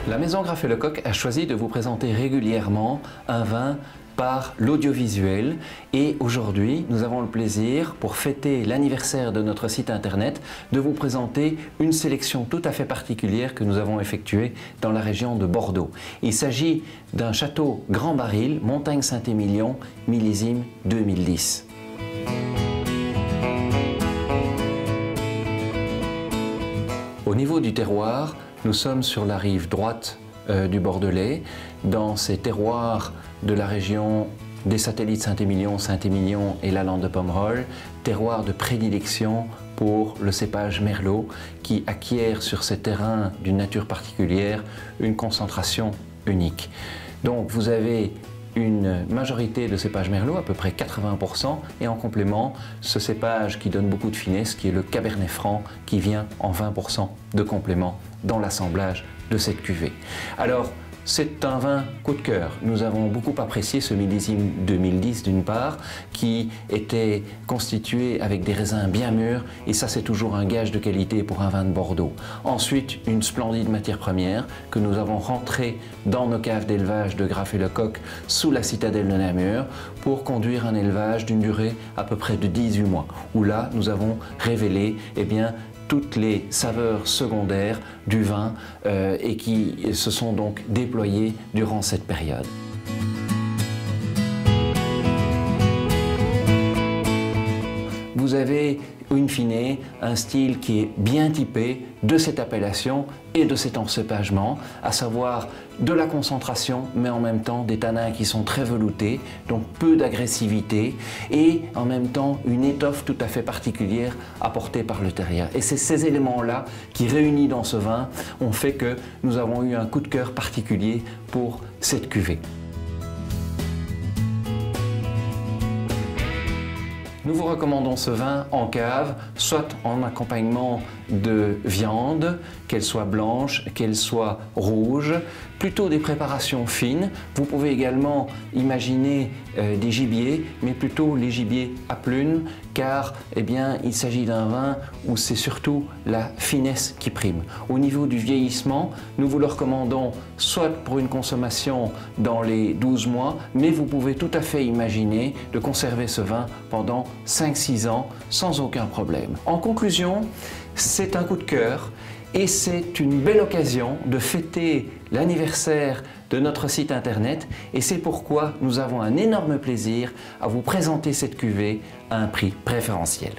La maison Graffet-Lecoq a choisi de vous présenter régulièrement un vin par l'audiovisuel et aujourd'hui nous avons le plaisir, pour fêter l'anniversaire de notre site internet, de vous présenter une sélection tout à fait particulière que nous avons effectuée dans la région de Bordeaux. Il s'agit d'un château Grand Baril, Montagne Saint-Émilion, millésime 2010. Au niveau du terroir, nous sommes sur la rive droite du Bordelais, dans ces terroirs de la région des satellites Saint-Émilion, Saint-Émilion et la Lande de Pomerol, terroir de prédilection pour le cépage Merlot qui acquiert sur ces terrains d'une nature particulière une concentration unique. Donc vous avez une majorité de cépages Merlot, à peu près 80%, et en complément, ce cépage qui donne beaucoup de finesse, qui est le Cabernet Franc, qui vient en 20% de complément dans l'assemblage de cette cuvée. Alors, c'est un vin coup de cœur. Nous avons beaucoup apprécié ce millésime 2010 d'une part, qui était constitué avec des raisins bien mûrs, et ça c'est toujours un gage de qualité pour un vin de Bordeaux. Ensuite, une splendide matière première que nous avons rentrée dans nos caves d'élevage de Graffet-Lecoq sous la citadelle de Namur pour conduire un élevage d'une durée à peu près de 18 mois, où là nous avons révélé toutes les saveurs secondaires du vin et qui se sont donc déployées durant cette période. Vous avez, in fine, un style qui est bien typé de cette appellation et de cet encépagement, à savoir de la concentration, mais en même temps des tanins qui sont très veloutés, donc peu d'agressivité, et en même temps une étoffe tout à fait particulière apportée par le terroir. Et c'est ces éléments-là qui, réunis dans ce vin, ont fait que nous avons eu un coup de cœur particulier pour cette cuvée. Nous vous recommandons ce vin en cave, soit en accompagnement de viande, qu'elle soit blanche, qu'elle soit rouge, plutôt des préparations fines. Vous pouvez également imaginer des gibiers, mais plutôt les gibiers à plumes, car il s'agit d'un vin où c'est surtout la finesse qui prime. Au niveau du vieillissement, nous vous le recommandons soit pour une consommation dans les 12 mois, mais vous pouvez tout à fait imaginer de conserver ce vin pendant 5-6 ans sans aucun problème. En conclusion, c'est un coup de cœur et c'est une belle occasion de fêter l'anniversaire de notre site internet, et c'est pourquoi nous avons un énorme plaisir à vous présenter cette cuvée à un prix préférentiel.